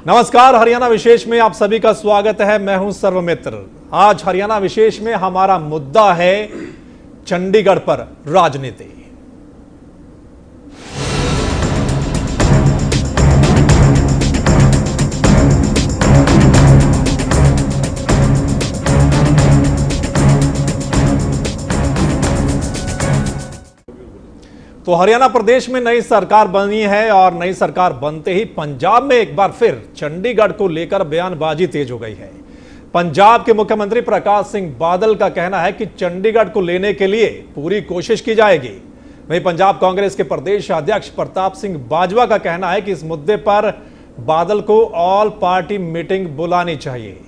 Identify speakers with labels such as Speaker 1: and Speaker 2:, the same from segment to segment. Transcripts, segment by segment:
Speaker 1: नमस्कार, हरियाणा विशेष में आप सभी का स्वागत है। मैं हूं सर्वमित्र। आज हरियाणा विशेष में हमारा मुद्दा है चंडीगढ़ पर राजनीति। तो हरियाणा प्रदेश में नई सरकार बनी है और नई सरकार बनते ही पंजाब में एक बार फिर चंडीगढ़ को लेकर बयानबाजी तेज हो गई है। पंजाब के मुख्यमंत्री प्रकाश सिंह बादल का कहना है कि चंडीगढ़ को लेने के लिए पूरी कोशिश की जाएगी। वहीं पंजाब कांग्रेस के प्रदेश अध्यक्ष प्रताप सिंह बाजवा का कहना है कि इस मुद्दे पर बादल को ऑल पार्टी मीटिंग बुलानी चाहिए।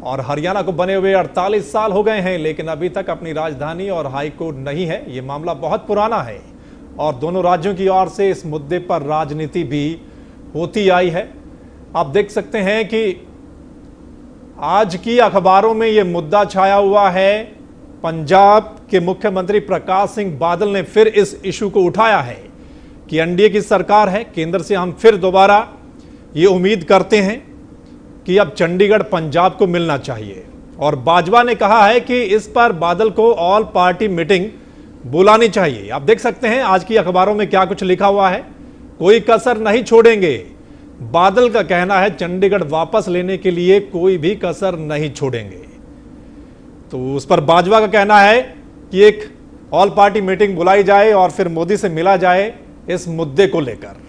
Speaker 1: और हरियाणा को बने हुए 48 साल हो गए हैं, लेकिन अभी तक अपनी राजधानी और हाईकोर्ट नहीं है। ये मामला बहुत पुराना है और दोनों राज्यों की ओर से इस मुद्दे पर राजनीति भी होती आई है। आप देख सकते हैं कि आज की अखबारों में ये मुद्दा छाया हुआ है। पंजाब के मुख्यमंत्री प्रकाश सिंह बादल ने फिर इस इशू को उठाया है कि एनडीए की सरकार है, केंद्र से हम फिर दोबारा ये उम्मीद करते हैं कि अब चंडीगढ़ पंजाब को मिलना चाहिए। और बाजवा ने कहा है कि इस पर बादल को ऑल पार्टी मीटिंग बुलानी चाहिए। आप देख सकते हैं आज की अखबारों में क्या कुछ लिखा हुआ है। कोई कसर नहीं छोड़ेंगे। बादल का कहना है चंडीगढ़ वापस लेने के लिए कोई भी कसर नहीं छोड़ेंगे। तो उस पर बाजवा का कहना है कि एक ऑल पार्टी मीटिंग बुलाई जाए और फिर मोदी से मिला जाए इस मुद्दे को लेकर।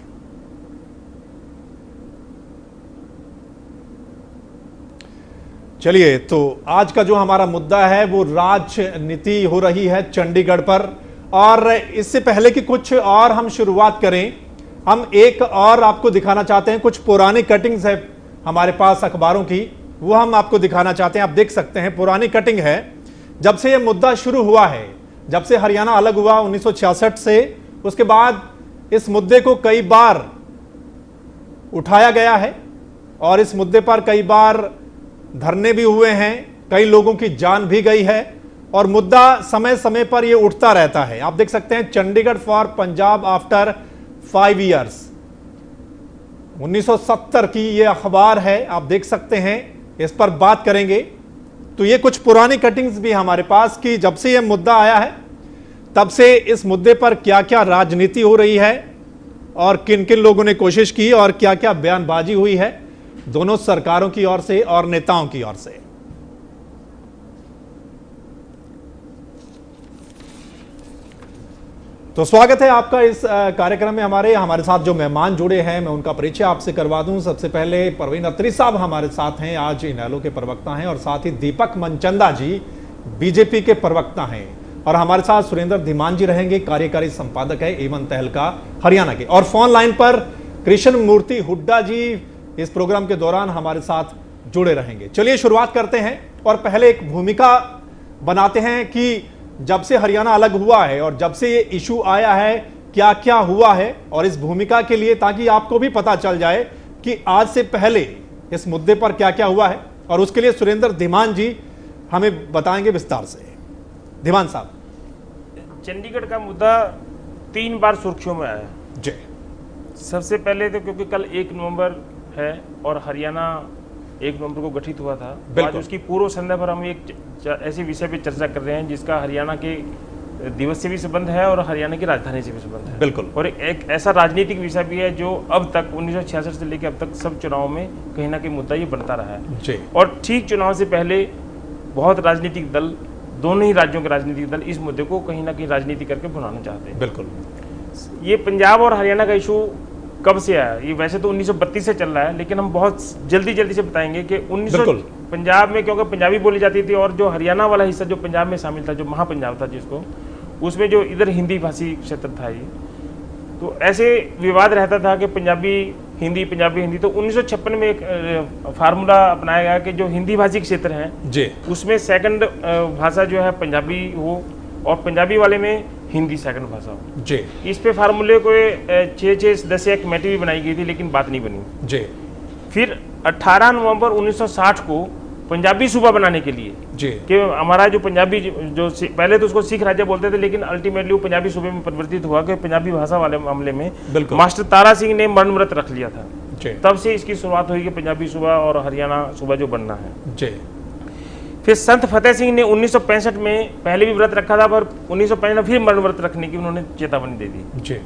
Speaker 1: चलिए, तो आज का जो हमारा मुद्दा है वो राजनीति हो रही है चंडीगढ़ पर। और इससे पहले कि कुछ और हम शुरुआत करें, हम एक और आपको दिखाना चाहते हैं। कुछ पुरानी कटिंग्स है हमारे पास अखबारों की, वो हम आपको दिखाना चाहते हैं। आप देख सकते हैं पुरानी कटिंग है। जब से ये मुद्दा शुरू हुआ है, जब से हरियाणा अलग हुआ 1966 से, उसके बाद इस मुद्दे को कई बार उठाया गया है और इस मुद्दे पर कई बार धरने भी हुए हैं, कई लोगों की जान भी गई है और मुद्दा समय समय पर यह उठता रहता है। आप देख सकते हैं Chandigarh for Punjab after 5 years, 1970 की यह अखबार है। आप देख सकते हैं, इस पर बात करेंगे। तो ये कुछ पुरानी कटिंग्स भी हमारे पास कि जब से यह मुद्दा आया है तब से इस मुद्दे पर क्या क्या राजनीति हो रही है और किन किन लोगों ने कोशिश की और क्या क्या बयानबाजी हुई है दोनों सरकारों की ओर से और नेताओं की ओर से। तो स्वागत है आपका इस कार्यक्रम में। हमारे साथ जो मेहमान जुड़े हैं, मैं उनका परिचय आपसे करवा दूं। सबसे पहले परवीन अत्री साहब हमारे साथ हैं, आज इनेलो के प्रवक्ता हैं, और साथ ही दीपक मनचंदा जी बीजेपी के प्रवक्ता हैं। और हमारे साथ सुरेंद्र धीमान जी रहेंगे, कार्यकारी संपादक है एवन तहलका हरियाणा के। और फोन लाइन पर कृष्ण मूर्ति हुड्डा जी इस प्रोग्राम के दौरान हमारे साथ जुड़े रहेंगे। चलिए शुरुआत करते हैं और पहले एक भूमिका बनाते हैं कि जब से हरियाणा अलग हुआ है और जब से ये इशू आया है क्या क्या हुआ है, और इस भूमिका के लिए ताकि आपको भी पता चल जाए कि आज से पहले इस मुद्दे पर क्या क्या हुआ है, और उसके लिए सुरेंद्र धीमान जी हमें बताएंगे विस्तार से। धीमान साहब,
Speaker 2: चंडीगढ़ का मुद्दा 3 बार सुर्खियों में आया
Speaker 1: जी।
Speaker 2: सबसे पहले तो क्योंकि कल 1 नवंबर है और हरियाणा 1 नवंबर को गठित हुआ था, आज उसकी पूर्व संध्या पर हम एक ऐसे विषय पे चर्चा कर रहे हैं जिसका हरियाणा के दिवस से भी संबंध है और हरियाणा की राजधानी से भी संबंध है।
Speaker 1: बिल्कुल।
Speaker 2: और एक ऐसा राजनीतिक विषय भी है जो अब तक 1966 से लेकर अब तक सब चुनाव में कहीं ना कहीं मुद्दा ये बनता रहा है
Speaker 1: जी।
Speaker 2: और ठीक चुनाव से पहले बहुत राजनीतिक दल, दोनों ही राज्यों के राजनीतिक दल इस मुद्दे को कहीं ना कहीं राजनीति करके भुनाना चाहते हैं।
Speaker 1: बिल्कुल।
Speaker 2: ये पंजाब और हरियाणा का इशू कब से आया? ये वैसे तो 1932 से चल रहा है, लेकिन हम बहुत जल्दी से बताएंगे कि 1900 पंजाब में, क्योंकि पंजाबी बोली जाती थी और जो हरियाणा वाला हिस्सा जो पंजाब में शामिल था, जो महापंजाब था जिसको, उसमें जो इधर हिंदी भाषी क्षेत्र था ये, तो ऐसे विवाद रहता था कि पंजाबी हिंदी, पंजाबी हिंदी। तो 1956 में एक फार्मूला अपनाया गया कि जो हिंदी भाषी क्षेत्र हैं जी, उसमें सेकंड भाषा जो है पंजाबी हो और पंजाबी वाले में हिंदी सेकंड भाषा हो जी। इस पे फार्मूले को 6-6-10 एक कमेटी भी बनाई गई थी, लेकिन बात नहीं बनी जी। फिर 18 नवंबर 1960 को पंजाबी सूबा बनाने के लिए जी, कि हमारा जो पंजाबी जो पहले तो उसको सिख राज्य बोलते थे, लेकिन अल्टीमेटली वो पंजाबी सूबे में परिवर्तित हुआ कि पंजाबी भाषा वाले मामले में मास्टर तारा सिंह ने मरण व्रत रख लिया था
Speaker 1: जी।
Speaker 2: तब से इसकी शुरुआत हुई कि पंजाबी सूबा और हरियाणा सूबा जो बनना है।
Speaker 1: जी।
Speaker 2: फिर संत फतेह सिंह ने 1965 में पहले भी व्रत रखा था, पर 1965 में फिर मरण व्रत रखने की उन्होंने चेतावनी दे दी।
Speaker 1: जी।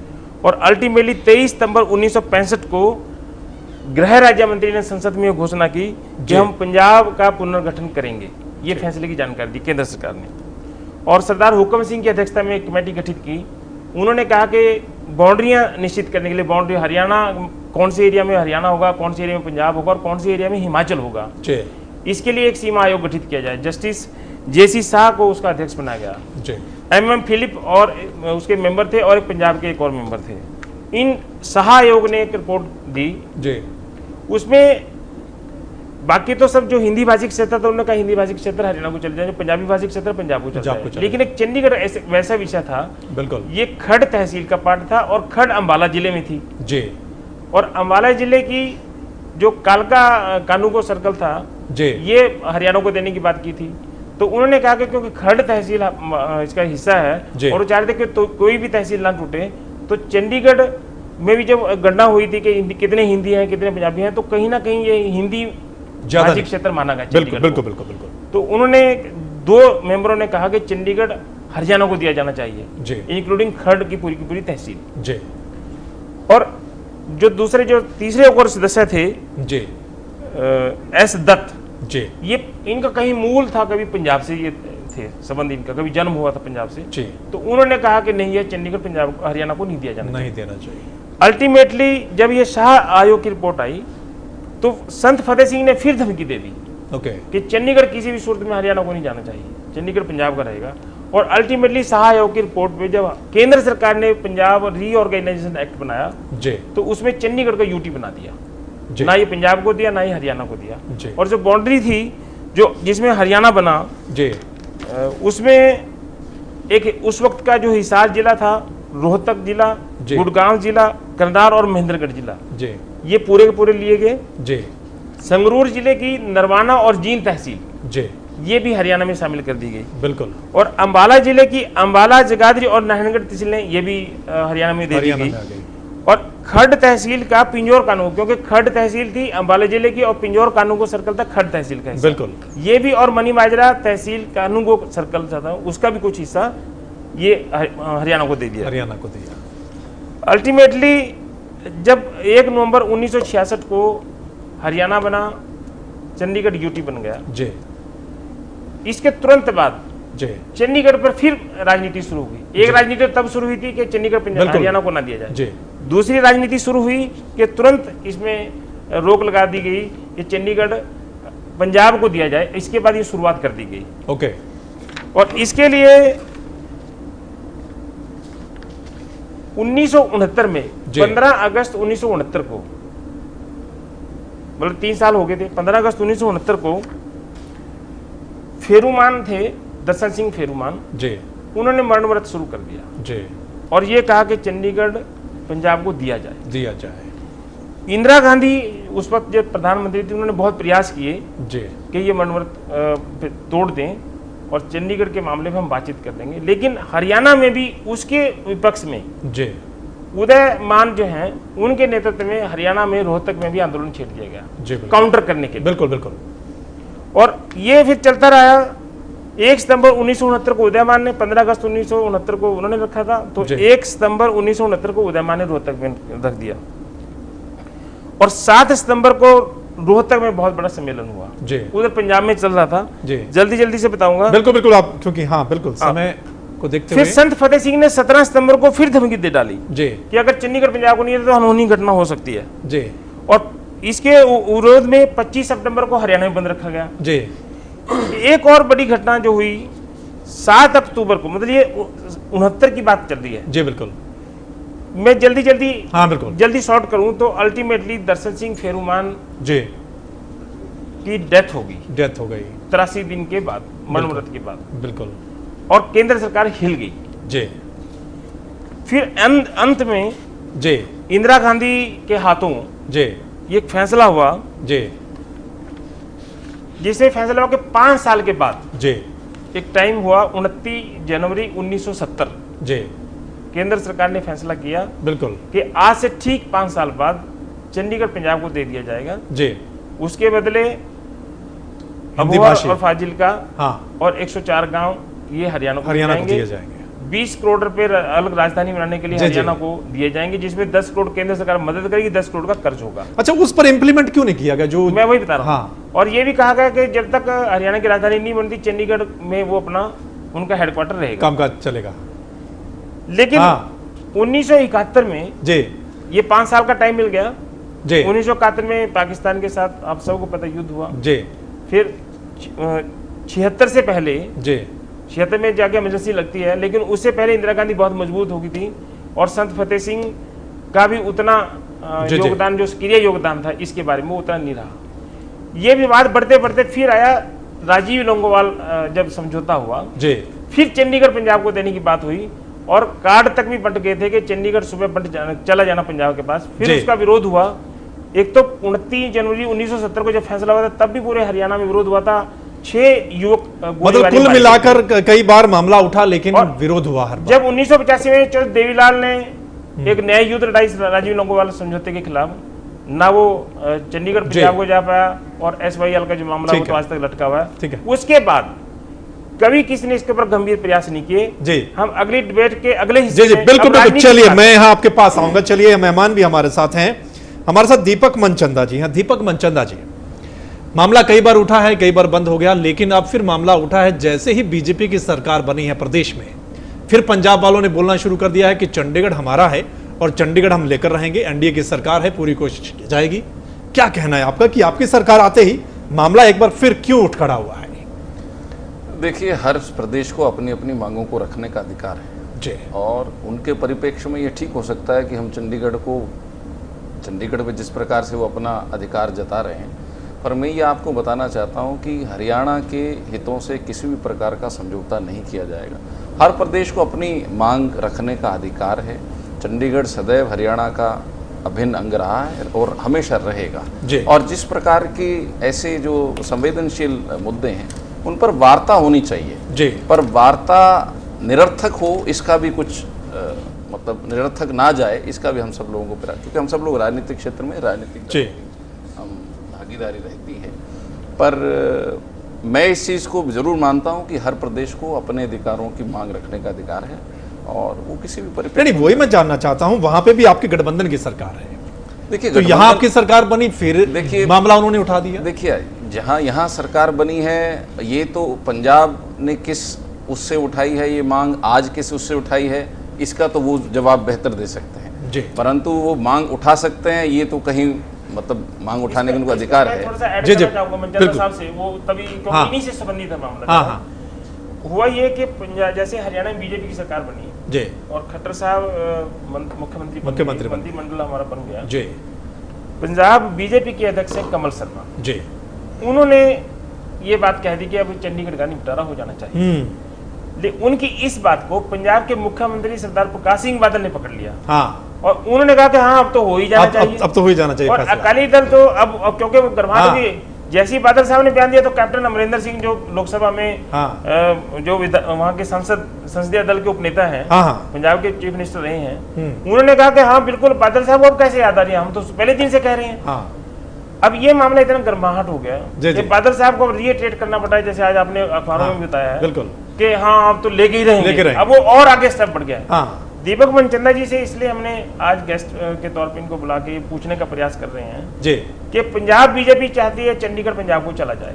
Speaker 2: और अल्टीमेटली 23 सितंबर 1965 को गृह राज्य मंत्री ने संसद में घोषणा की कि हम पंजाब का पुनर्गठन करेंगे। ये फैसले की जानकारी दी केंद्र सरकार ने। और सरदार हुक्म सिंह की अध्यक्षता में एक कमेटी गठित की। उन्होंने कहा कि बाउंड्रियां निश्चित करने के लिए, बाउंड्री हरियाणा, कौन से एरिया में हरियाणा होगा, कौन से एरिया में पंजाब होगा और कौन से एरिया में हिमाचल होगा, इसके लिए एक सीमा आयोग गठित किया जाए। जस्टिस जेसी शाह को उसका अध्यक्ष बनाया गया। एमएम फिलिप और उसके मेंबर थे और एक पंजाब के एक और मेंबर थे। इन शाह आयोग ने एक रिपोर्ट दी। उसमें बाकी तो सब जो हिंदी भाषी क्षेत्र था उन्होंने कहा हिंदी भाषी क्षेत्र हरियाणा को चले जाए, जो पंजाबी भाषी क्षेत्र पंजाब को चले जाए। लेकिन एक चंडीगढ़ ऐसे वैसा विषय था, बिल्कुल, ये खड तहसील का पार्ट था और खड अंबाला जिले में थी। जी। और अंबाला जिले की जो कालका कानूगो सर्कल था, ये हरियाणा को देने की बात की थी। तो उन्होंने कहा कि क्योंकि खड तहसील इसका हिस्सा है और वो चाह रहे थे कि तो कोई भी तहसील ना टूटे, तो चंडीगढ़ में भी जब गणना हुई थी कि कितने हिंदी हैं कितने पंजाबी हैं, तो कहीं ना कहीं ये हिंदी भाषी क्षेत्र माना गया। बिल्कुल बिल्कुल बिल्कुल बिल्कुल। तो उन्होंने 2 मेंबरों ने कहा कि चंडीगढ़ हरियाणा को दिया जाना चाहिए, इंक्लूडिंग खड की पूरी तहसील। जी। और जो तीसरे और सदस्य थे एस दत्त जी, ये इनका कहीं मूल था, कभी पंजाब से ये थे संबंध, इनका कभी जन्म हुआ था पंजाब से जी। तो उन्होंने कहा कि नहीं, ये चंडीगढ़ पंजाब हरियाणा को नहीं दिया जाना चाहिए। अल्टीमेटली जब ये शाह आयोग की रिपोर्ट आई तो संत फतेह सिंह ने फिर धमकी दे दी कि चंडीगढ़ किसी भी सूरत में हरियाणा को नहीं जाना चाहिए, चंडीगढ़ पंजाब का रहेगा। और अल्टीमेटली शाह आयोग की रिपोर्ट में जब केंद्र सरकार ने पंजाब रीऑर्गेनाइजेशन एक्ट बनाया तो उसमें चंडीगढ़ का यूटी बना दिया, ना ये पंजाब को दिया ना ही हरियाणा को दिया। और जो बाउंड्री थी जो जिसमें हरियाणा बना उसमें एक उस वक्त का जो हिसार जिला था, रोहतक जिला, गुड़गांव जिला, करनाल और महेंद्रगढ़ जिला, ये पूरे के पूरे लिए गए। संगरूर जिले की नरवाना और जींद तहसील ये भी हरियाणा में शामिल कर दी गई। बिल्कुल। और अंबाला जिले की अंबाला, जगाधरी और नारायणगढ़ तहसीलें ये भी हरियाणा में दे दी गई। और खड तहसील का पिंजौर कानून, क्योंकि खड तहसील थी अंबाला जिले की और पिंजौर कानून सर्कल था खड तहसील का हिस्सा। बिल्कुल। ये भी, और मनी माजरा तहसील कानून सर्कल था, उसका भी कुछ हिस्सा ये हरियाणा को दे दिया। अल्टीमेटली जब 1 नवंबर 1966 को हरियाणा बना, चंडीगढ़ यूटी बन गया जी। इसके तुरंत बाद चंडीगढ़ पर फिर राजनीति शुरू हुई। एक राजनीति तब शुरू हुई थी कि चंडीगढ़ पंजाब हरियाणा को ना दिया जाए। दूसरी राजनीति शुरू हुई कि तुरंत इसमें रोक लगा दी गई कि चंडीगढ़ पंजाब को दिया जाए। इसके बाद ये शुरुआत कर दी गई। ओके। और इसके लिए 1969 में 15 अगस्त 1969 को, मतलब 3 साल हो गए थे, 15 अगस्त 1969 को फेरूमान थे, दर्शन सिंह फेरूमान जी, उन्होंने मरण व्रत शुरू कर दिया जी। और ये कहा कि चंडीगढ़ पंजाब को दिया जाए। इंदिरा गांधी उस वक्त जब प्रधानमंत्री थी, उन्होंने बहुत प्रयास किए जी कि ये मरण व्रत तोड़ दें और चंडीगढ़ के मामले में हम बातचीत कर देंगे। लेकिन हरियाणा में भी उसके विपक्ष में जी उदय मान जो हैं, उनके नेतृत्व में हरियाणा में रोहतक में भी आंदोलन छेड़ दिया गया काउंटर करने के लिए। बिल्कुल बिल्कुल। और ये फिर चलता रहा। 1 सितंबर 1969 को उदयमान ने, 15 अगस्त 1969 को उन्होंने रखा था, तो 1 सितंबर 1969 को उदयमान ने रोहतक में रख दिया। और 7 सितंबर को रोहतक में बहुत बड़ा सम्मेलन हुआ जी। उधर पंजाब में चल रहा था जी। जल्दी से बताऊंगा। बिल्कुल बिल्कुल, आप क्योंकि हाँ बिल्कुल समय को देखते हुए। फिर संत फतेह सिंह ने 17 सितंबर को फिर धमकी दे डाली जी कि अगर चंडीगढ़ पंजाब को नहीं है तो अनहोनी घटना हो सकती है जी। और इसके विरोध में 25 सितंबर को हरियाणा में बंद रखा गया जी। एक और बड़ी घटना जो हुई 7 अक्टूबर को, मतलब ये 69 की बात चल रही है जी। बिल्कुल। मैं जल्दी शॉर्ट करूं तो अल्टीमेटली दर्शन सिंह फेरूमान जी की डेथ हो गई 83 दिन के बाद, मरण व्रत के बाद। बिल्कुल। और केंद्र सरकार हिल गई जी। फिर अंत में जी इंदिरा गांधी के हाथों जी ये फैसला हुआ जी, जिसे फैसला हुआ कि 5 साल के बाद जी एक टाइम हुआ 29 जनवरी 1970 जी, केंद्र सरकार ने फैसला किया बिल्कुल कि आज से ठीक 5 साल बाद चंडीगढ़ पंजाब को दे दिया जाएगा
Speaker 1: जी।
Speaker 2: उसके बदले
Speaker 1: हिंदी
Speaker 2: अबोहर
Speaker 1: भाषी
Speaker 2: और फाजिल्का
Speaker 1: हाँ
Speaker 2: और 104 गांव ये हरियाणा को
Speaker 1: दिए जाएंगे।
Speaker 2: 20 करोड़ रुपए अलग राजधानी बनाने के लिए
Speaker 1: जी,
Speaker 2: हरियाणा को दिए जाएंगे, जिसमें 10 करोड़ केंद्र सरकार मदद करेगी, 10 करोड़ का कर्ज होगा।
Speaker 1: अच्छा, उस पर इंप्लीमेंट क्यों नहीं किया गया? जो
Speaker 2: मैं वही बता रहा हूँ।
Speaker 1: हाँ।
Speaker 2: और ये भी कहा गया कि जब तक हरियाणा की राजधानी नहीं बनती चंडीगढ़ में वो अपना उनका हेडक्वार्टर रहेगा,
Speaker 1: कामकाज चलेगा।
Speaker 2: लेकिन
Speaker 1: हाँ।
Speaker 2: 1971 में
Speaker 1: जी
Speaker 2: ये 5 साल का टाइम मिल गया
Speaker 1: जी।
Speaker 2: 1971 में पाकिस्तान के साथ आप सबको पता युद्ध हुआ
Speaker 1: जी।
Speaker 2: फिर 76 से पहले
Speaker 1: जी
Speaker 2: 76 में जाके इमरजेंसी लगती है, लेकिन उससे पहले इंदिरा गांधी बहुत मजबूत हो गई थी और संत फतेह सिंह का भी उतना योगदान, जो सक्रिय योगदान था इसके बारे में वो उतना नहीं रहा। ये विवाद बढ़ते बढ़ते फिर आया राजीव लोंगोवाल जब समझौता हुआ
Speaker 1: जी,
Speaker 2: फिर चंडीगढ़ पंजाब को देने की बात हुई और कार्ड तक भी बंट गए थे कि चंडीगढ़ सुबह चला जाना पंजाब के पास। फिर उसका विरोध हुआ। एक तो 29 जनवरी 1970 को जब फैसला हुआ था तब भी पूरे हरियाणा में विरोध हुआ था। 6 युवक
Speaker 1: मतलब कुल मिलाकर कई बार मामला उठा लेकिन विरोध हुआ हर बार।
Speaker 2: जब 1985 में चौधरी देवीलाल ने एक न्याय युद्ध लड़ाई राजीव लोंगोवाल समझौते के खिलाफ, ना वो चंडीगढ़ पंजाब को जा पाया और SYL का जो मामला वो तो आज तक लटका हुआ है। उसके बाद कभी किसी ने इसके ऊपर गंभीर प्रयास नहीं किए। जी, हम अगली डिबेट के अगले हिस्से
Speaker 1: में बिल्कुल। चलिए मैं यहाँ आपके पास आऊंगा। चलिए मेहमान भी हमारे साथ हैं, हमारे साथ दीपक मनचंदा जी हैं। दीपक मनचंदा जी, मामला कई बार उठा है, कई बार बंद हो गया, लेकिन अब फिर मामला उठा है। जैसे ही बीजेपी की सरकार बनी है प्रदेश में, फिर पंजाब वालों ने बोलना शुरू कर दिया है कि चंडीगढ़ हमारा है और चंडीगढ़ हम लेकर रहेंगे, NDA की सरकार है, पूरी कोशिश की जाएगी। क्या कहना है आपका कि आपकी सरकार आते ही मामला एक बार फिर क्यों उठ खड़ा हुआ है?
Speaker 3: देखिए, हर प्रदेश को अपनी अपनी मांगों को रखने का अधिकार है
Speaker 1: जी,
Speaker 3: और उनके परिप्रेक्ष्य में ये ठीक हो सकता है कि हम चंडीगढ़ पे जिस प्रकार से वो अपना अधिकार जता रहे हैं, पर मैं ये आपको बताना चाहता हूँ कि हरियाणा के हितों से किसी भी प्रकार का समझौता नहीं किया जाएगा। हर प्रदेश को अपनी मांग रखने का अधिकार है। चंडीगढ़ सदैव हरियाणा का अभिन्न अंग रहा है और हमेशा रहेगा। और जिस प्रकार की ऐसे जो संवेदनशील मुद्दे हैं उन पर वार्ता होनी चाहिए, पर वार्ता निरर्थक हो इसका भी कुछ मतलब निरर्थक ना जाए इसका भी हम सब लोगों को प्रयास, क्योंकि हम सब लोग राजनीतिक क्षेत्र में राजनीतिक हम भागीदारी रहती है। पर मैं इस चीज़ को जरूर मानता हूं कि हर प्रदेश को अपने अधिकारों की मांग रखने का अधिकार है और वो किसी भी परिप्रेक्ष्य।
Speaker 1: नहीं, वही मैं जानना चाहता हूं, वहां पे भी आपके गठबंधन की सरकार है।
Speaker 3: देखिए,
Speaker 1: तो यहाँ आपकी सरकार बनी, फिर देखिए मामला उन्होंने उठा दिया।
Speaker 3: देखिए, जहाँ यहाँ सरकार बनी है, ये तो पंजाब ने किस उससे उठाई है ये मांग, आज किस उससे उठाई है, इसका तो वो जवाब बेहतर दे सकते हैं जी। परंतु वो मांग उठा सकते हैं, ये तो कहीं मतलब मांग उठाने का उनको अधिकार है।
Speaker 2: जी जी, साहब से वो तभी इन्हीं से संबंधित है मामला। हुआ ये कि जैसे हरियाणा में बीजेपी की सरकार बनी जी और खट्टर साहब मुख्यमंत्री मंत्रिमंडल हमारा बन गया जी। पंजाब बीजेपी के अध्यक्ष हैं कमल शर्मा जी, उन्होंने ये बात कह दी कि अब चंडीगढ़ का निपटारा हो जाना चाहिए। लेकिन उनकी इस बात को पंजाब के मुख्यमंत्री सरदार प्रकाश सिंह बादल ने पकड़ लिया। हाँ, और उन्होंने कहा कि हाँ अब तो हो ही जाना चाहिए, अब तो हो ही जाना चाहिए। और अकाली दल तो अब क्योंकि वो गर्माहट हुई, जैसे ही बादल साहब ने बयान दिया तो कैप्टन अमरिंदर सिंह जो लोकसभा में जो वहाँ के संसदीय दल के उपनेता हैं, पंजाब के चीफ मिनिस्टर रहे हैं, उन्होंने कहा कि हाँ बिल्कुल बादल साहब अब कैसे याद आ रही है, हम तो पहले दिन से कह रहे हैं। अब ये मामला इतना गर्माहट हो गया कि बादल साहब को रिएट्रेट करना पड़ा है, जैसे आज आपने अखबारों में बताया है कि हाँ आप तो लेके ही रहेंगे। अब वो और आगे स्टेप बढ़ गया। दीपक मनचंदा जी से इसलिए हमने आज गेस्ट के तौर पे इनको बुला के पूछने का प्रयास कर रहे हैं जी कि पंजाब बीजेपी चाहती है चंडीगढ़ पंजाब को चला जाए,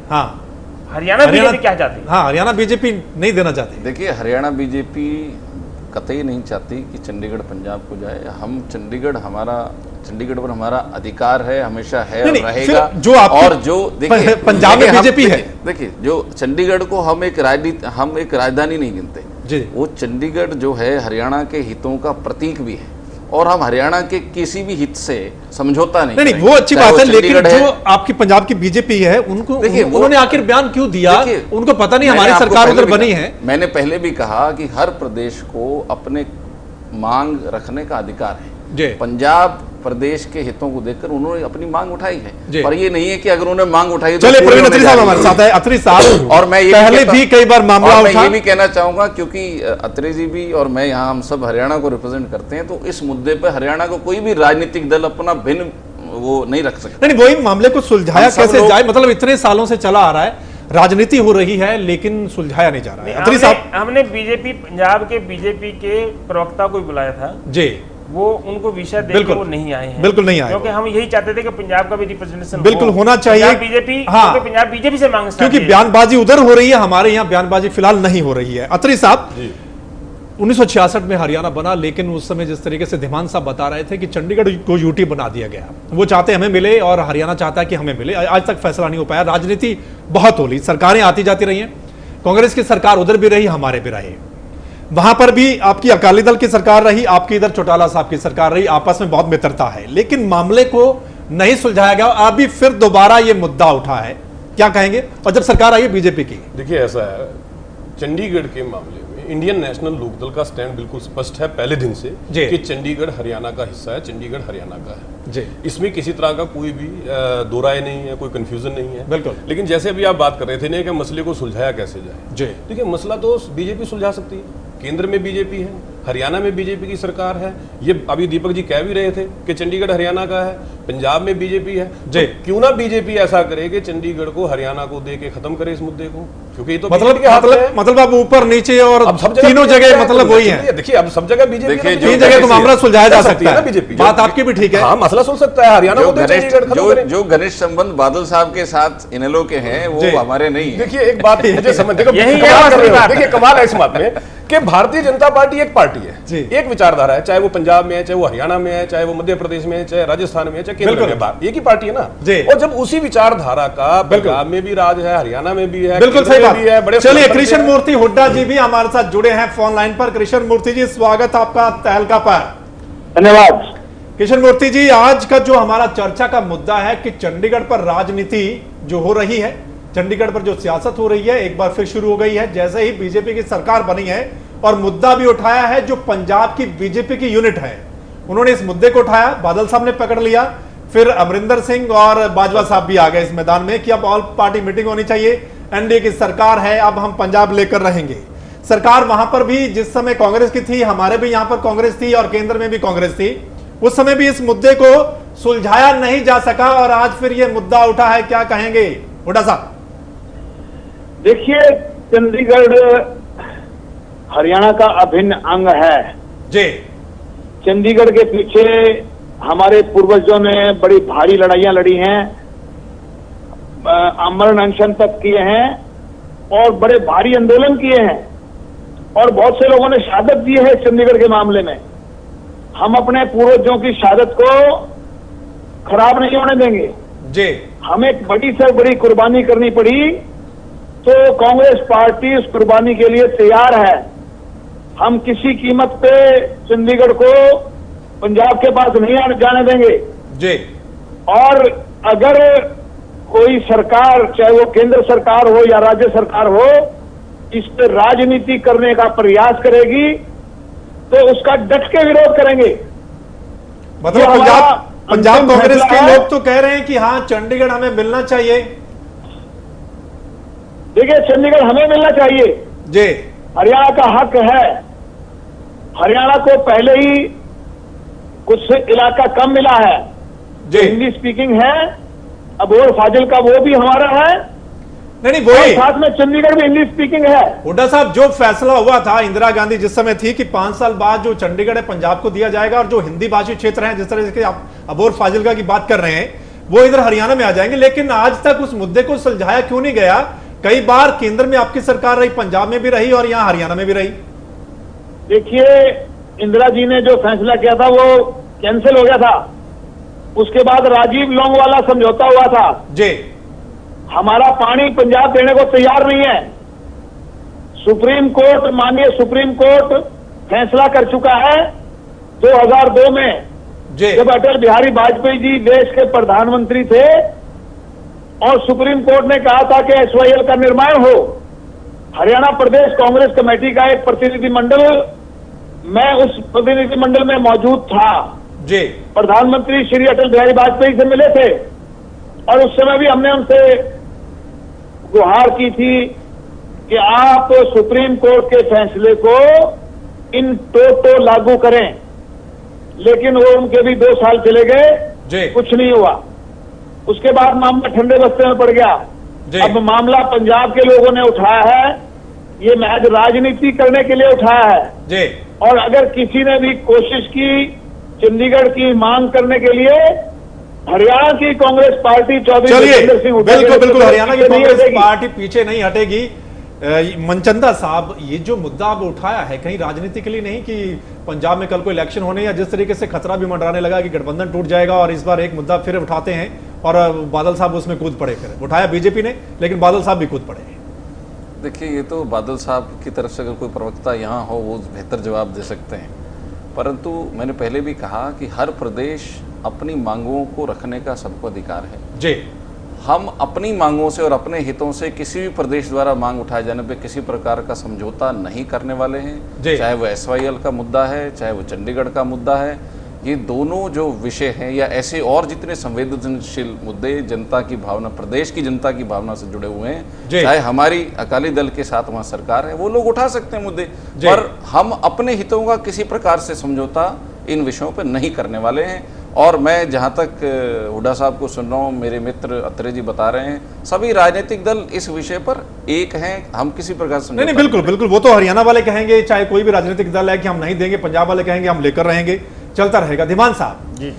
Speaker 2: हरियाणा बीजेपी क्या चाहती है?
Speaker 1: हरियाणा बीजेपी नहीं देना चाहती।
Speaker 3: देखिए, हरियाणा बीजेपी कतई नहीं चाहती कि चंडीगढ़ पंजाब को जाए। हम चंडीगढ़ पर हमारा अधिकार है, हमेशा है और रहेगा। और जो देखिए
Speaker 1: पंजाब में बीजेपी है,
Speaker 3: देखिए जो चंडीगढ़ को हम एक राजधानी नहीं गिनते जी, वो चंडीगढ़ जो है हरियाणा के हितों का प्रतीक भी है और हम हरियाणा के किसी भी हित से समझौता नहीं।
Speaker 1: वो अच्छी बात है, लेकिन जो आपकी पंजाब की बीजेपी है उनको उन्होंने आखिर बयान क्यों दिया? उनको पता नहीं हमारी सरकार उधर बनी है।
Speaker 3: मैंने पहले भी कहा कि हर प्रदेश को अपने मांग रखने का अधिकार है। पंजाब प्रदेश के हितों को देखकर उन्होंने अपनी मांग उठाई है, पर ये नहीं है कि अगर उन्होंने मांग उठाई तो
Speaker 1: चलिए प्रवीण अत्री साहब हमारे साथ है। अत्री साहब, और मैं ये पहले भी कई बार मामला
Speaker 3: उठा, मैं ये भी कहना चाहूंगा क्योंकि अत्री जी भी और मैं यहाँ हम सब हरियाणा को रिप्रेजेंट करते हैं, तो इस मुद्दे पर हरियाणा को कोई भी राजनीतिक दल अपना भिन्न वो नहीं रख सकते।
Speaker 1: नहीं, वही मामले को सुलझाया कैसे जाए, मतलब इतने सालों से चला आ रहा है, राजनीति हो रही है लेकिन सुलझाया नहीं जा रहा है। अत्री साहब,
Speaker 2: हमने बीजेपी पंजाब के बीजेपी के प्रवक्ता को बुलाया था जी, वो उनको विषय देकर वो नहीं आए हैं,
Speaker 1: बिल्कुल नहीं आए,
Speaker 2: क्योंकि हम यही चाहते थे कि पंजाब का भी रिप्रेजेंटेशन
Speaker 1: बिल्कुल होना चाहिए
Speaker 2: बीजेपी,
Speaker 1: हाँ,
Speaker 2: पंजाब बीजेपी से मांग,
Speaker 1: क्योंकि बयानबाजी उधर हो रही है, हमारे यहाँ बयानबाजी फिलहाल नहीं हो रही है। अत्री साहब, 1966 में हरियाणा बना, लेकिन उस समय जिस तरीके से धीमान साहब बता रहे थे कि चंडीगढ़ को यूटी बना दिया गया, वो चाहते हमें मिले और हरियाणा चाहता है कि हमें मिले, आज तक फैसला नहीं हो पाया। राजनीति बहुत होली, सरकारें आती जाती रही हैं, कांग्रेस की सरकार उधर भी रही, हमारे भी रही, वहां पर भी आपकी अकाली दल की सरकार रही, आपकी इधर चौटाला साहब की सरकार रही, आपस में बहुत मित्रता है, लेकिन मामले को नहीं सुलझाया गया। अभी फिर दोबारा ये मुद्दा उठा है, क्या कहेंगे? और जब सरकार आई है बीजेपी की,
Speaker 4: देखिए ऐसा है, चंडीगढ़ के मामले में इंडियन नेशनल लोकदल का स्टैंड बिल्कुल स्पष्ट है पहले दिन से कि चंडीगढ़ हरियाणा का हिस्सा है, चंडीगढ़ हरियाणा का है जी। इसमें किसी तरह का कोई भी दो राय नहीं है, कोई कंफ्यूजन नहीं है, बिल्कुल। लेकिन जैसे अभी आप बात कर रहे थे ना कि मसले को सुलझाया कैसे जाए जी, देखिए मसला तो बीजेपी सुलझा सकती है, केंद्र में बीजेपी है, हरियाणा में बीजेपी की सरकार है, ये अभी दीपक जी कह भी रहे थे कि चंडीगढ़ हरियाणा का है, पंजाब में बीजेपी है, तो क्यों ना बीजेपी ऐसा करे कि चंडीगढ़ को हरियाणा को दे के खत्म करे इस मुद्दे को, क्योंकि ये तो
Speaker 1: मतलब अब ऊपर नीचे और तीनों जगह मतलब वही है।
Speaker 4: देखिए अब सब जगह बीजेपी,
Speaker 1: तीन जगह तो मामला सुलझाया जा सकता है, बीजेपी बात आपकी भी ठीक है,
Speaker 4: हाँ मसला सुल सकता है, हरियाणा को
Speaker 3: जो घनिष्ठ संबंध बादल साहब के साथ इनेलो के हैं वो हमारे नहीं है।
Speaker 4: देखिए एक बात मुझे समझ, देखिए कमाल है इस बात में कि भारतीय जनता पार्टी एक पार्टी है, एक विचारधारा है, चाहे वो पंजाब में है, चाहे वो हरियाणा में है, चाहे वो मध्य प्रदेश में है, चाहे राजस्थान में है, चाहे केंद्र में है, एक ही पार्टी है ना। और जब उसी विचारधारा का पंजाब में भी राज है, हरियाणा में भी है,
Speaker 1: बिल्कुल सही बात है। बड़े चलिए, कृष्ण मूर्ति हुड्डा जी भी हमारे साथ जुड़े हैं फोन लाइन पर। कृष्ण मूर्ति जी, स्वागत आपका तहलका पर।
Speaker 5: धन्यवाद।
Speaker 1: कृष्ण मूर्ति जी, आज का जो हमारा चर्चा का मुद्दा है कि चंडीगढ़ पर राजनीति जो हो रही है, चंडीगढ़ पर जो सियासत हो रही है, एक बार फिर शुरू हो गई है जैसे ही बीजेपी की सरकार बनी है, और मुद्दा भी उठाया है जो पंजाब की बीजेपी की यूनिट है, उन्होंने इस मुद्दे को उठाया, बादल साहब ने पकड़ लिया, फिर अमरिंदर सिंह और बाजवा साहब भी आ गए इस मैदान में कि अब ऑल पार्टी मीटिंग होनी चाहिए, एनडीए की सरकार है, अब हम पंजाब लेकर रहेंगे। सरकार वहां पर भी जिस समय कांग्रेस की थी, हमारे भी यहां पर कांग्रेस थी और केंद्र में भी कांग्रेस थी, उस समय भी इस मुद्दे को सुलझाया नहीं जा सका और आज फिर यह मुद्दा उठा है, क्या कहेंगे हुड्डा साहब?
Speaker 5: देखिए, चंडीगढ़ हरियाणा का अभिन्न अंग है
Speaker 1: जी।
Speaker 5: चंडीगढ़ के पीछे हमारे पूर्वजों ने बड़ी भारी लड़ाइयां लड़ी हैं, अमरण अनशन तक किए हैं और बड़े भारी आंदोलन किए हैं और बहुत से लोगों ने शहादत दी है चंडीगढ़ के मामले में। हम अपने पूर्वजों की शहादत को खराब नहीं होने देंगे जी। हमें बड़ी से बड़ी कुर्बानी करनी पड़ी तो कांग्रेस पार्टी उस कुर्बानी के लिए तैयार है। हम किसी कीमत पे चंडीगढ़ को पंजाब के पास नहीं जाने देंगे जी। और अगर कोई सरकार, चाहे वो केंद्र सरकार हो या राज्य सरकार हो, इस पर राजनीति करने का प्रयास करेगी तो उसका डट के विरोध करेंगे।
Speaker 1: मतलब पंजाब कांग्रेस के लोग तो कह रहे हैं कि हाँ, चंडीगढ़ हमें मिलना चाहिए।
Speaker 5: देखिए, चंडीगढ़ हमें मिलना चाहिए
Speaker 1: जी,
Speaker 5: हरियाणा का हक है। हरियाणा को पहले ही कुछ इलाका कम मिला है जो हिंदी स्पीकिंग है, अबोहर फाजिल्का वो भी हमारा है, नहीं वही साथ में चंडीगढ़ में हिंदी स्पीकिंग है।
Speaker 1: हुड्डा साहब, जो फैसला हुआ था इंदिरा गांधी जिस समय थी कि 5 साल बाद जो चंडीगढ़ है पंजाब को दिया जाएगा और जो हिंदी भाषी क्षेत्र हैं, जिस तरह से आप अबोहर फाजिल्का की बात कर रहे हैं, वो इधर हरियाणा में आ जाएंगे, लेकिन आज तक उस मुद्दे को सुलझाया क्यों नहीं गया? कई बार केंद्र में आपकी सरकार रही, पंजाब में भी रही और यहाँ हरियाणा में भी रही।
Speaker 5: देखिए, इंदिरा जी ने जो फैसला किया था वो कैंसिल हो गया था, उसके बाद राजीव लोंगवाला समझौता हुआ था
Speaker 1: जी।
Speaker 5: हमारा पानी पंजाब देने को तैयार नहीं है। सुप्रीम कोर्ट, माननीय सुप्रीम कोर्ट फैसला कर चुका है 2002 में जी, जब अटल बिहारी वाजपेयी जी देश के प्रधानमंत्री थे और सुप्रीम कोर्ट ने कहा था कि एसवाईएल का निर्माण हो। हरियाणा प्रदेश कांग्रेस कमेटी का एक प्रतिनिधिमंडल, मैं उस प्रतिनिधिमंडल में मौजूद था जी। प्रधानमंत्री श्री अटल बिहारी वाजपेयी से मिले थे और उस समय भी हमने उनसे गुहार की थी कि आप सुप्रीम कोर्ट के फैसले को इन टोटो लागू करें, लेकिन वो उनके भी 2 साल चले गए कुछ नहीं हुआ। उसके बाद मामला ठंडे बस्ते में पड़ गया। अब मामला पंजाब के लोगों ने उठाया है, ये महज राजनीति करने के लिए उठाया है। और अगर किसी ने भी कोशिश की चंडीगढ़ की मांग करने के लिए, हरियाणा की कांग्रेस पार्टी 24 सिंह,
Speaker 1: बिल्कुल हरियाणा की कांग्रेस पार्टी पीछे नहीं हटेगी। मनचंदा साहब, ये जो मुद्दा आप उठाया है कहीं राजनीति के लिए नहीं कि पंजाब में कल को इलेक्शन होने या जिस तरीके से खतरा भी मंडराने लगा कि गठबंधन टूट जाएगा और इस बार एक मुद्दा फिर उठाते हैं और बादल साहब उसमें कूद पड़े। फिर उठाया बीजेपी ने, लेकिन बादल साहब भी कूद पड़े।
Speaker 3: देखिए, ये तो बादल साहब की तरफ से अगर कोई प्रवक्ता यहाँ हो वो बेहतर जवाब दे सकते हैं, परंतु मैंने पहले भी कहा कि हर प्रदेश अपनी मांगों को रखने का सबको अधिकार है।
Speaker 1: जी,
Speaker 3: हम अपनी मांगों से और अपने हितों से किसी भी प्रदेश द्वारा मांग उठाए जाने पे किसी प्रकार का समझौता नहीं करने वाले हैं। चाहे वो SYL का मुद्दा है, चाहे वो चंडीगढ़ का मुद्दा है, ये दोनों जो विषय हैं या ऐसे और जितने संवेदनशील मुद्दे जनता की भावना, प्रदेश की जनता की भावना से जुड़े हुए हैं, चाहे हमारी अकाली दल के साथ वहाँ सरकार है, वो लोग उठा सकते हैं मुद्दे, पर हम अपने हितों का किसी प्रकार से समझौता इन विषयों पर नहीं करने वाले हैं। और मैं जहाँ तक हुड्डा साहब को सुन रहा हूँ, मेरे मित्र अत्रे जी बता रहे हैं, सभी राजनीतिक दल इस विषय पर एक हैं, हम किसी प्रकार से
Speaker 1: नहीं, बिल्कुल वो तो हरियाणा वाले कहेंगे, चाहे कोई भी राजनीतिक दल है कि हम नहीं देंगे, पंजाब वाले कहेंगे हम लेकर रहेंगे, चलता रहेगा। धीमान साहब जी,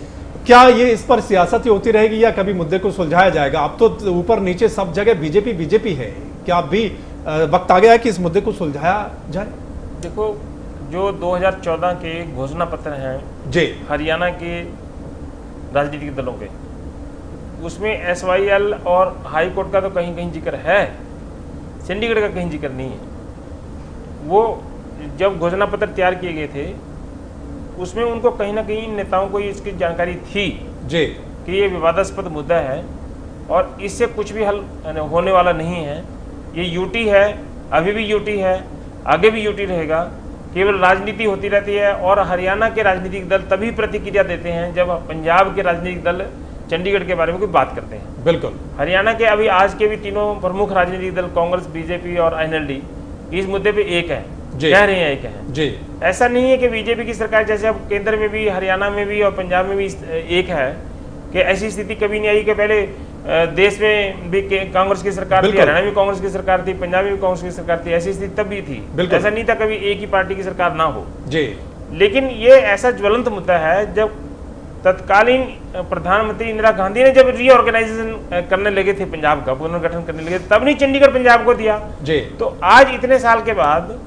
Speaker 1: क्या ये इस पर सियासत ही होती रहेगी या कभी मुद्दे को सुलझाया जाएगा? अब तो ऊपर नीचे सब जगह बीजेपी है, क्या अब भी वक्त आ गया है कि इस मुद्दे को सुलझाया जाए?
Speaker 2: देखो, जो 2014 के घोषणा पत्र हैं जी हरियाणा के राजनीतिक दलों के, उसमें SYL और हाई कोर्ट का तो कहीं कहीं जिक्र है, चंडीगढ़ का कहीं जिक्र नहीं है। वो जब घोषणा पत्र तैयार किए गए थे उसमें उनको कहीं ना कहीं नेताओं को इसकी जानकारी थी जी कि ये विवादास्पद मुद्दा है और इससे कुछ भी हल होने वाला नहीं है। ये यूटी है, अभी भी यूटी है, आगे भी यूटी रहेगा, केवल राजनीति होती रहती है। और हरियाणा के राजनीतिक दल तभी प्रतिक्रिया देते हैं जब पंजाब के राजनीतिक दल चंडीगढ़ के बारे में कोई बात करते हैं।
Speaker 1: बिल्कुल,
Speaker 2: हरियाणा के अभी आज के भी तीनों प्रमुख राजनीतिक दल कांग्रेस, बीजेपी और NLD इस मुद्दे पे एक है, कह रहे हैं एक है जी। ऐसा नहीं है कि बीजेपी की सरकार जैसे अब केंद्र में भी, हरियाणा में भी और पंजाब में भी एक है, कि ऐसी स्थिति कभी नहीं आई कि पहले देश में भी कांग्रेस की सरकार थी, हरियाणा में कांग्रेस की सरकार थी, पंजाब में भी कांग्रेस की सरकार थी, ऐसी स्थिति तब भी थी। ऐसा नहीं था कभी एक ही पार्टी की सरकार ना हो जी। लेकिन ये ऐसा ज्वलंत मुद्दा है, जब तत्कालीन प्रधानमंत्री इंदिरा गांधी ने जब रीऑर्गेनाइजेशन करने लगे थे, पंजाब का पुनर्गठन करने लगे, तब नहीं चंडीगढ़ पंजाब को दिया जी। तो आज इतने साल के बाद,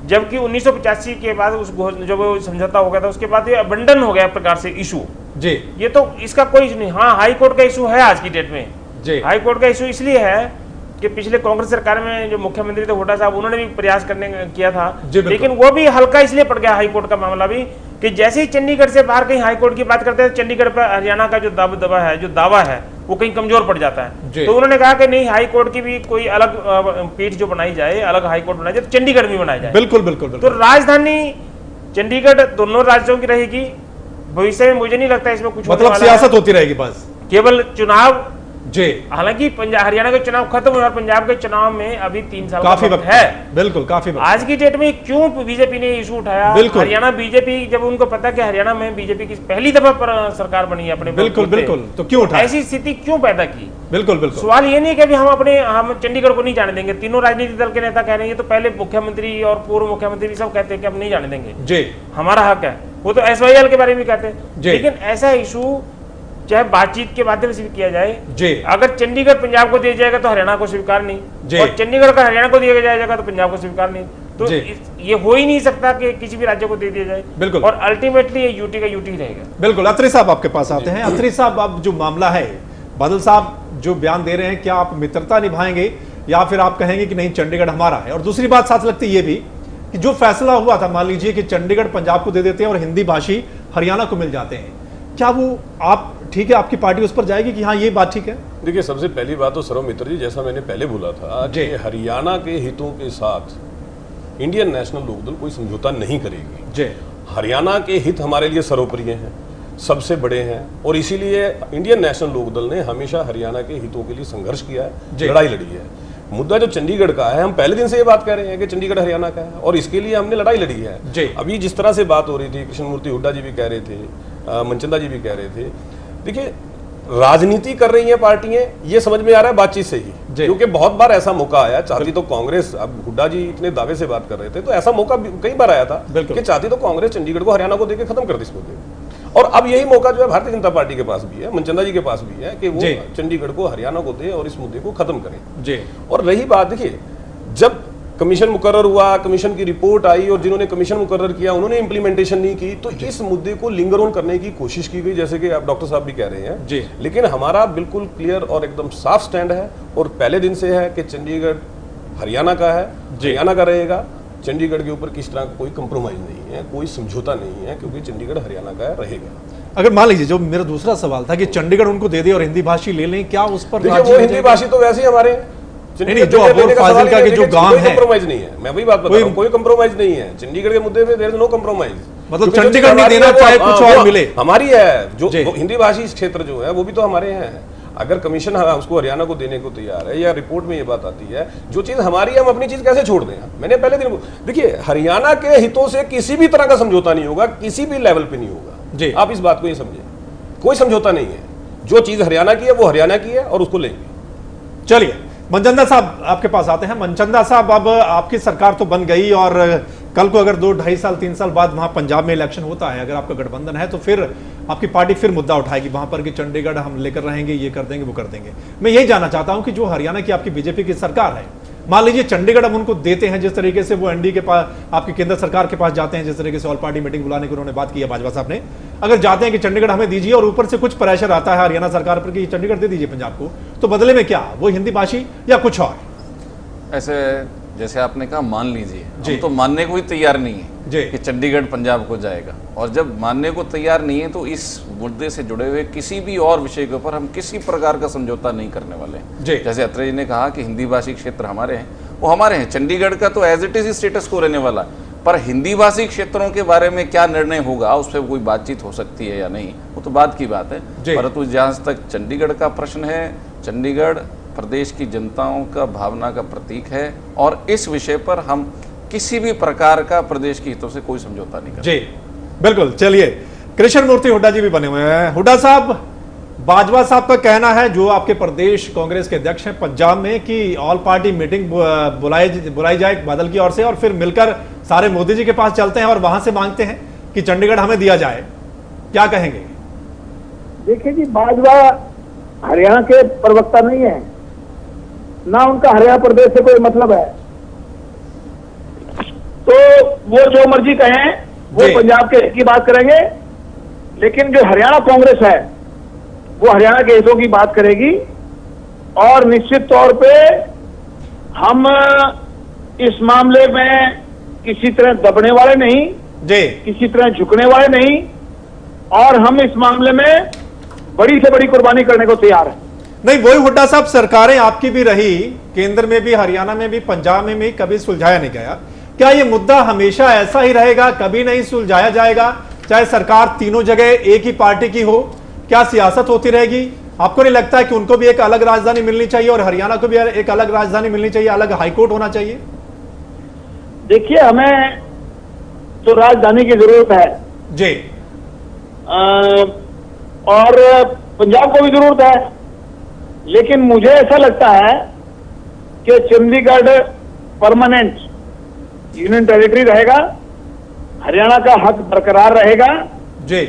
Speaker 2: जबकि 1985 के बाद उस जब समझौता हो गया था, उसके बाद ये अबंडन हो गया प्रकार से इशू जी। ये तो इसका कोई इशू नहीं। हाँ, हाई कोर्ट का इशू है आज की डेट में जी। हाई कोर्ट का इशू इसलिए है कि पिछले कांग्रेस सरकार में जो मुख्यमंत्री थे हुड्डा साहब, उन्होंने भी प्रयास करने किया था, लेकिन वो भी हल्का इसलिए पड़ गया हाई कोर्ट का मामला भी, कि जैसे ही चंडीगढ़ से बाहर कहीं हाई कोर्ट की बात करते हैं, चंडीगढ़ पर हरियाणा का जो दबदबा है, जो दावा है, वो कहीं कमजोर पड़ जाता है। तो उन्होंने कहा कि नहीं, हाई कोर्ट की भी कोई अलग पीठ जो बनाई जाए, अलग हाई कोर्ट बनाई जाए, तो चंडीगढ़ में बनाई जाए।
Speaker 1: बिल्कुल।
Speaker 2: तो राजधानी चंडीगढ़ दोनों राज्यों की रहेगी भविष्य में। मुझे नहीं लगता इसमें कुछ
Speaker 1: मतलब सियासत होती रहेगी बस,
Speaker 2: केवल चुनाव
Speaker 1: जी।
Speaker 2: हालांकि हरियाणा के चुनाव खत्म हुए और पंजाब के चुनाव में अभी 3 साल
Speaker 1: काफी वक्त है। बिल्कुल, काफी वक्त।
Speaker 2: आज की डेट में क्यों बीजेपी ने इशू उठाया? हरियाणा बीजेपी, जब उनको पता कि हरियाणा में बीजेपी की पहली दफा पर सरकार बनी अपने,
Speaker 1: बिल्कुल, तो क्यों उठाया?
Speaker 2: ऐसी स्थिति क्यों पैदा की?
Speaker 1: बिल्कुल।
Speaker 2: सवाल ये नहीं है कि हम चंडीगढ़ को नहीं जाने देंगे। तीनों राजनीतिक दल के नेता कह रहे हैं, तो पहले मुख्यमंत्री और पूर्व मुख्यमंत्री भी सब कहते हैं कि हम नहीं जाने देंगे जी, हमारा हक है। वो तो SYL के बारे में कहते हैं, लेकिन ऐसा इशू चाहे बातचीत के माध्यम से भी किया जाए जी। अगर चंडीगढ़ पंजाब को दिया जाएगा तो हरियाणा को स्वीकार नहीं, और चंडीगढ़ का हरियाणा को दिया जाएगा तो पंजाब को स्वीकार नहीं। तो ये हो ही नहीं सकता कि किसी भी राज्य को दे दिया जाए। बिल्कुल, और अल्टीमेटली ये यूटी का यूटी रहेगा।
Speaker 1: बिल्कुल। अत्री साहब आपके पास आते हैं। अत्री साहब, अब जो मामला है, बादल साहब जो बयान दे रहे हैं, क्या आप मित्रता निभाएंगे या फिर आप कहेंगे कि नहीं, चंडीगढ़ हमारा है? और दूसरी बात साथ लगती ये भी कि जो फैसला हुआ था, मान लीजिए कि चंडीगढ़ पंजाब को दे देते हैं और हिंदी भाषी हरियाणा को मिल जाते हैं, क्या वो आप ठीक है, आपकी पार्टी उस पर जाएगी कि हाँ ये बात ठीक है?
Speaker 4: देखिए, सबसे पहली बात तो सर्व मित्र जी, जैसा मैंने पहले बोला था कि हरियाणा के हितों के साथ इंडियन नेशनल लोकदल कोई समझौता नहीं करेगी जी। हरियाणा के हित हमारे लिए सर्वोपरि हैं, सबसे बड़े हैं, और इसीलिए इंडियन नेशनल लोकदल ने हमेशा हरियाणा के हितों के लिए संघर्ष किया है, लड़ाई लड़ी है। मुद्दा जो चंडीगढ़ का है, हम पहले दिन से ये बात कह रहे हैं कि चंडीगढ़ हरियाणा का है और इसके लिए हमने लड़ाई लड़ी है। अभी जिस तरह से बात हो रही थी, कृष्णमूर्ति हुड्डा जी भी कह रहे थे, मनचंदा जी भी कह रहे थे, देखिए, राजनीति कर रही हैं पार्टियां, ये समझ में आ रहा है बातचीत से ही, क्योंकि बहुत बार ऐसा मौका आया, चाहती तो कांग्रेस, अब हुड्डा जी इतने दावे से बात कर रहे थे, तो ऐसा मौका कई बार आया था कि चाहती तो कांग्रेस चंडीगढ़ को हरियाणा को देके खत्म कर दी इस मुद्दे को। और अब यही मौका जो है भारतीय जनता पार्टी के पास भी है, मनचंदा जी के पास भी है, कि वो चंडीगढ़ को हरियाणा को दे और इस मुद्दे को खत्म करें। और रही बात, देखिए, जब कमीशन मुकर्रर हुआ, कमीशन की रिपोर्ट आई और जिन्होंने कमीशन मुकर्रर किया उन्होंने इंप्लीमेंटेशन नहीं की, तो इस मुद्दे को लिंगर ऑन करने की कोशिश की गई, जैसे कि आप डॉक्टर साहब भी कह रहे हैं जी। लेकिन हमारा बिल्कुल क्लियर और एकदम साफ स्टैंड है, और पहले दिन से है कि चंडीगढ़ हरियाणा का है, हरियाणा का रहेगा। चंडीगढ़ के ऊपर किस तरह का कोई कंप्रोमाइज नहीं है, कोई समझौता नहीं है, क्योंकि चंडीगढ़ हरियाणा का रहेगा।
Speaker 1: अगर मान लीजिए, जो मेरा दूसरा सवाल था कि चंडीगढ़ उनको दे दे और हिंदी भाषी ले लें, क्या उस पर
Speaker 4: वो हिंदी भाषी तो वैसे ही हमारे
Speaker 1: नहीं, जो अबोर फाजिलका के जो गांव है,
Speaker 4: कंप्रोमाइज नहीं है, मैं वही बात बता रहा हूं, कोई कंप्रोमाइज नहीं है चंडीगढ़ के मुद्दे पे, देयर इज नो कंप्रोमाइज।
Speaker 1: मतलब चंडीगढ़ नहीं देना चाहे कुछ और मिले,
Speaker 4: हमारी है जो हिंदी भाषी क्षेत्र जो है वो भी तो हमारे हैं। अगर कमीशन उसको हरियाणा को देने को तैयार है, या रिपोर्ट में ये बात आती है, जो चीज हमारी है हम अपनी चीज कैसे छोड़ दें? मैंने पहले दिन, देखिए, हरियाणा के हितों से किसी भी तरह का समझौता नहीं होगा, किसी भी लेवल पे नहीं होगा। आप इस बात को ये समझे, कोई समझौता नहीं है, जो चीज हरियाणा की है वो हरियाणा की है और उसको लेंगे।
Speaker 1: चलिए, मनचंदा साहब आपके पास आते हैं। मनचंदा साहब, अब आपकी सरकार तो बन गई, और कल को अगर 2, 2.5 साल 3 साल बाद वहां पंजाब में इलेक्शन होता है, अगर आपका गठबंधन है, तो फिर आपकी पार्टी फिर मुद्दा उठाएगी वहां पर कि चंडीगढ़ हम लेकर रहेंगे, ये कर देंगे, वो कर देंगे। मैं यही जानना चाहता हूं कि जो हरियाणा की आपकी बीजेपी की सरकार है, मान लीजिए चंडीगढ़ हम उनको देते हैं, जिस तरीके से वो एनडीए के पास, आपकी केंद्र सरकार के पास जाते हैं, जिस तरीके से ऑल पार्टी मीटिंग बुलाने की उन्होंने बात की है भाजपा साहब ने, अगर जाते हैं कि चंडीगढ़ हमें दीजिए, और ऊपर से कुछ प्रेशर आता है हरियाणा सरकार पर कि चंडीगढ़ दे दीजिए पंजाब को, तो बदले में क्या, वो हिंदी भाषी या कुछ और?
Speaker 3: ऐसे जैसे आपने कहा, मान लीजिए, हम तो मानने को ही तैयार नहीं है कि चंडीगढ़ पंजाब को जाएगा, और जब मानने को तैयार नहीं है तो इस मुद्दे से जुड़े हुए किसी भी और विषय के ऊपर हम किसी प्रकार का समझौता नहीं करने वाले हैं। जैसे अत्रे जी ने कहा कि हिंदी भाषी क्षेत्र हमारे हैं, वो हमारे हैं, चंडीगढ़ का तो एज इट इज स्टेटस को रहने वाला, पर हिंदी भाषी क्षेत्रों के बारे में क्या निर्णय होगा, उस पर कोई बातचीत हो सकती है या नहीं, वो तो बात की बात है। परंतु जहाँ तक चंडीगढ़ का प्रश्न है, चंडीगढ़ प्रदेश की जनताओं का भावना का प्रतीक है, और इस विषय पर हम किसी भी प्रकार का प्रदेश के हितों से कोई समझौता नहीं करते।
Speaker 1: जी बिल्कुल। चलिए, कृष्ण मूर्ति हुड्डा जी भी बने हुए हैं। हुड्डा साहब, बाजवा साहब का कहना है, जो आपके प्रदेश कांग्रेस के अध्यक्ष हैं पंजाब में, कि ऑल पार्टी मीटिंग बुलाई जाए बादल की ओर से, और फिर मिलकर सारे मोदी जी के पास चलते हैं और वहां से मांगते हैं कि चंडीगढ़ हमें दिया जाए। क्या कहेंगे?
Speaker 5: देखिए जी, बाजवा हरियाणा के प्रवक्ता नहीं है, ना उनका हरियाणा प्रदेश से कोई मतलब है, तो वो जो मर्जी कहें, वो पंजाब के की बात करेंगे, लेकिन जो हरियाणा कांग्रेस है वो हरियाणा के हितों की बात करेगी, और निश्चित तौर पे हम इस मामले में किसी तरह दबने वाले नहीं, किसी तरह झुकने वाले नहीं, और हम इस मामले में बड़ी से बड़ी कुर्बानी करने को तैयार हैं।
Speaker 1: नहीं, वही हुड्डा साहब, सरकारें आपकी भी रही, केंद्र में भी, हरियाणा में भी, पंजाब में भी, कभी सुलझाया नहीं गया। क्या ये मुद्दा हमेशा ऐसा ही रहेगा, कभी नहीं सुलझाया जाएगा, चाहे सरकार तीनों जगह एक ही पार्टी की हो? क्या सियासत होती रहेगी? आपको नहीं लगता है कि उनको भी एक अलग राजधानी मिलनी चाहिए, और हरियाणा को भी एक अलग राजधानी मिलनी चाहिए, अलग हाईकोर्ट होना चाहिए?
Speaker 5: देखिए, हमें तो राजधानी की जरूरत है
Speaker 1: जी,
Speaker 5: और पंजाब को भी जरूरत है, लेकिन मुझे ऐसा लगता है कि चंडीगढ़ परमानेंट यूनियन टेरिटरी रहेगा, हरियाणा का हक बरकरार रहेगा
Speaker 1: जी,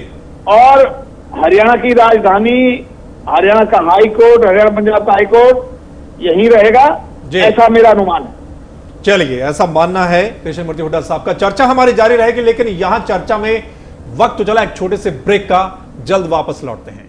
Speaker 5: और हरियाणा की राजधानी, हरियाणा का हाई कोर्ट, हरियाणा पंजाब का हाई कोर्ट यहीं रहेगा, ऐसा मेरा अनुमान है।
Speaker 1: चलिए, ऐसा मानना है कृष्ण मूर्ति हुड्डा साहब का। चर्चा हमारी जारी रहेगी, लेकिन यहां चर्चा में वक्त चला एक छोटे से ब्रेक का, जल्द वापस लौटते हैं।